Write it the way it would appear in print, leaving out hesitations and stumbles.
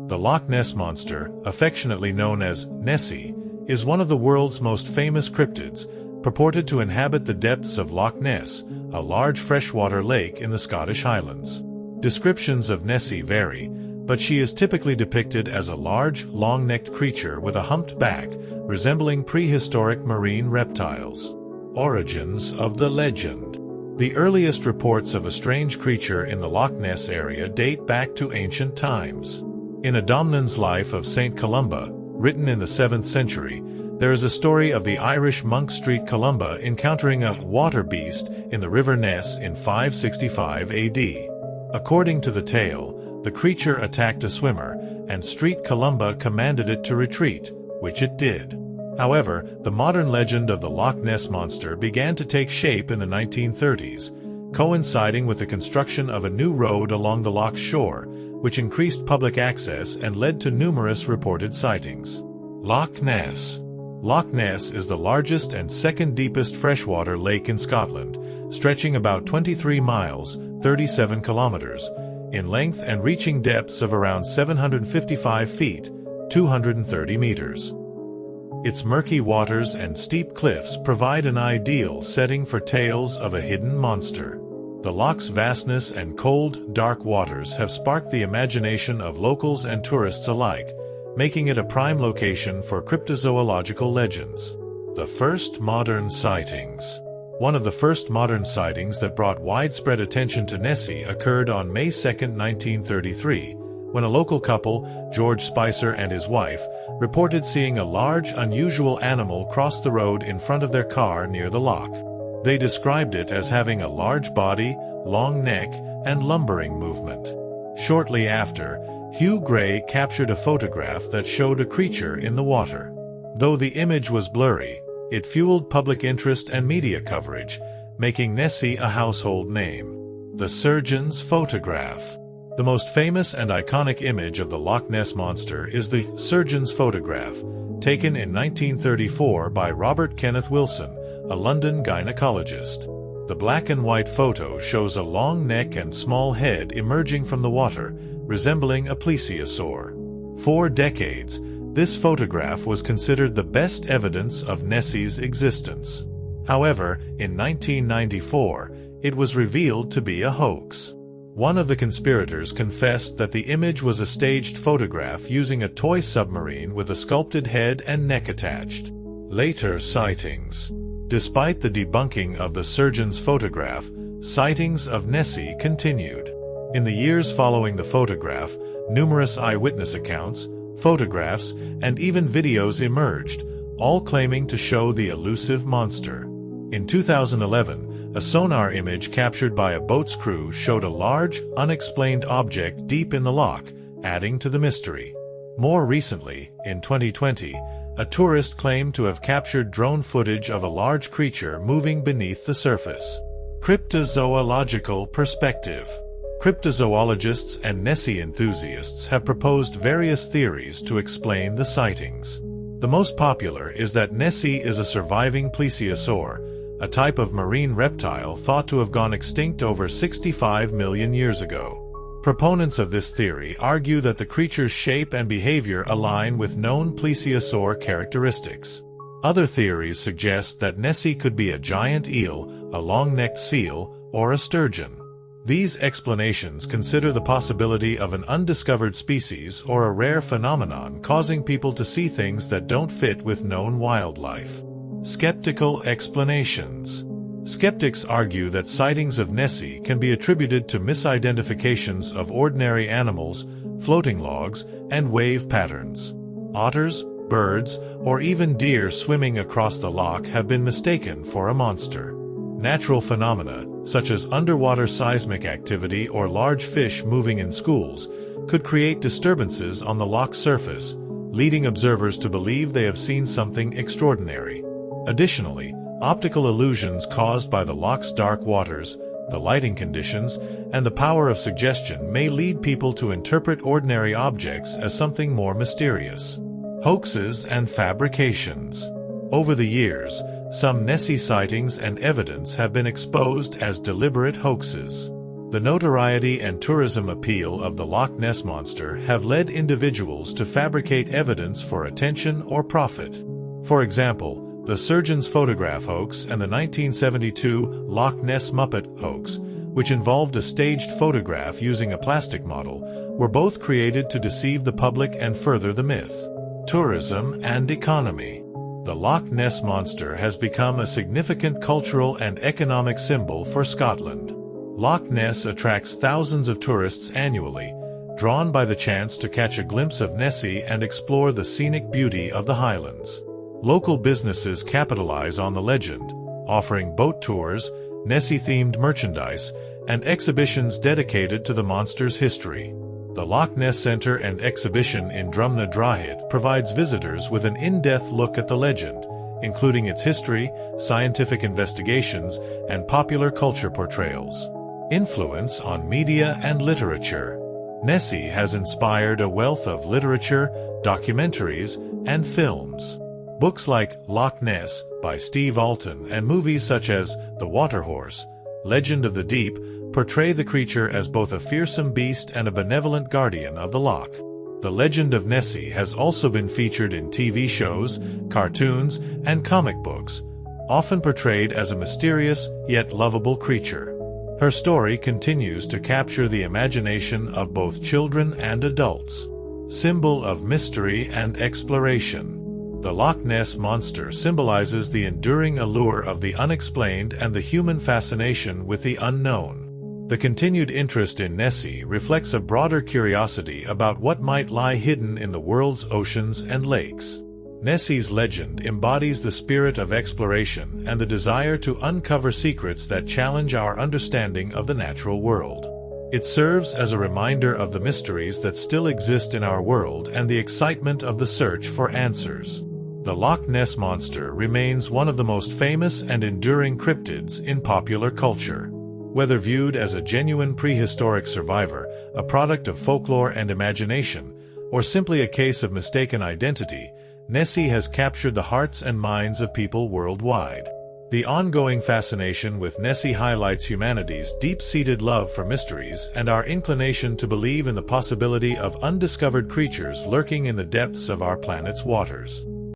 The Loch Ness Monster, affectionately known as Nessie, is one of the world's most famous cryptids, purported to inhabit the depths of Loch Ness, a large freshwater lake in the Scottish Highlands. Descriptions of Nessie vary, but she is typically depicted as a large, long-necked creature with a humped back, resembling prehistoric marine reptiles. Origins of the legend. The earliest reports of a strange creature in the Loch Ness area date back to ancient times. In a Domnan's Life of St. Columba, written in the 7th century, there is a story of the Irish monk Street Columba encountering a water beast in the River Ness in 565 AD. According to the tale, the creature attacked a swimmer, and Street Columba commanded it to retreat, which it did. However, the modern legend of the Loch Ness Monster began to take shape in the 1930s, coinciding with the construction of a new road along the loch's shore, which increased public access and led to numerous reported sightings. Loch Ness. Loch Ness is the largest and second deepest freshwater lake in Scotland, stretching about 23 miles, 37 kilometers, in length and reaching depths of around 755 feet, 230 meters. Its murky waters and steep cliffs provide an ideal setting for tales of a hidden monster. The loch's vastness and cold, dark waters have sparked the imagination of locals and tourists alike, making it a prime location for cryptozoological legends. The first modern sightings. One of the first modern sightings that brought widespread attention to Nessie occurred on May 2, 1933, when a local couple, George Spicer and his wife, reported seeing a large, unusual animal cross the road in front of their car near the loch. They described it as having a large body, long neck, and lumbering movement. Shortly after, Hugh Gray captured a photograph that showed a creature in the water. Though the image was blurry, it fueled public interest and media coverage, making Nessie a household name. The surgeon's photograph. The most famous and iconic image of the Loch Ness Monster is the surgeon's photograph, taken in 1934 by Robert Kenneth Wilson, a London gynecologist. The black and white photo shows a long neck and small head emerging from the water, resembling a plesiosaur. For decades, this photograph was considered the best evidence of Nessie's existence. However, in 1994, it was revealed to be a hoax. One of the conspirators confessed that the image was a staged photograph using a toy submarine with a sculpted head and neck attached. Later sightings. Despite the debunking of the surgeon's photograph, sightings of Nessie continued. In the years following the photograph, numerous eyewitness accounts, photographs, and even videos emerged, all claiming to show the elusive monster. In 2011, a sonar image captured by a boat's crew showed a large, unexplained object deep in the loch, adding to the mystery. More recently, in 2020, a tourist claimed to have captured drone footage of a large creature moving beneath the surface. Cryptozoological perspective. Cryptozoologists and Nessie enthusiasts have proposed various theories to explain the sightings. The most popular is that Nessie is a surviving plesiosaur, a type of marine reptile thought to have gone extinct over 65 million years ago. Proponents of this theory argue that the creature's shape and behavior align with known plesiosaur characteristics. Other theories suggest that Nessie could be a giant eel, a long-necked seal, or a sturgeon. These explanations consider the possibility of an undiscovered species or a rare phenomenon causing people to see things that don't fit with known wildlife. Skeptical explanations. Skeptics argue that sightings of Nessie can be attributed to misidentifications of ordinary animals, floating logs, and wave patterns. Otters, birds, or even deer swimming across the loch have been mistaken for a monster. Natural phenomena, such as underwater seismic activity or large fish moving in schools, could create disturbances on the loch's surface, leading observers to believe they have seen something extraordinary. Additionally, optical illusions caused by the loch's dark waters, the lighting conditions, and the power of suggestion may lead people to interpret ordinary objects as something more mysterious. Hoaxes and fabrications. Over the years, some Nessie sightings and evidence have been exposed as deliberate hoaxes. The notoriety and tourism appeal of the Loch Ness Monster have led individuals to fabricate evidence for attention or profit. For example, the surgeon's photograph hoax and the 1972 Loch Ness Muppet hoax, which involved a staged photograph using a plastic model, were both created to deceive the public and further the myth. Tourism and economy. The Loch Ness Monster has become a significant cultural and economic symbol for Scotland. Loch Ness attracts thousands of tourists annually, drawn by the chance to catch a glimpse of Nessie and explore the scenic beauty of the Highlands. Local businesses capitalize on the legend, offering boat tours, Nessie-themed merchandise, and exhibitions dedicated to the monster's history. The Loch Ness Centre and Exhibition in Drumna Drahit provides visitors with an in-depth look at the legend, including its history, scientific investigations, and popular culture portrayals. Influence on media and literature. Nessie has inspired a wealth of literature, documentaries, and films. Books like Loch Ness by Steve Alton and movies such as The Waterhorse, Legend of the Deep portray the creature as both a fearsome beast and a benevolent guardian of the loch. The legend of Nessie has also been featured in TV shows, cartoons, and comic books, often portrayed as a mysterious yet lovable creature. Her story continues to capture the imagination of both children and adults. Symbol of mystery and exploration. The Loch Ness Monster symbolizes the enduring allure of the unexplained and the human fascination with the unknown. The continued interest in Nessie reflects a broader curiosity about what might lie hidden in the world's oceans and lakes. Nessie's legend embodies the spirit of exploration and the desire to uncover secrets that challenge our understanding of the natural world. It serves as a reminder of the mysteries that still exist in our world and the excitement of the search for answers. The Loch Ness Monster remains one of the most famous and enduring cryptids in popular culture. Whether viewed as a genuine prehistoric survivor, a product of folklore and imagination, or simply a case of mistaken identity, Nessie has captured the hearts and minds of people worldwide. The ongoing fascination with Nessie highlights humanity's deep-seated love for mysteries and our inclination to believe in the possibility of undiscovered creatures lurking in the depths of our planet's waters.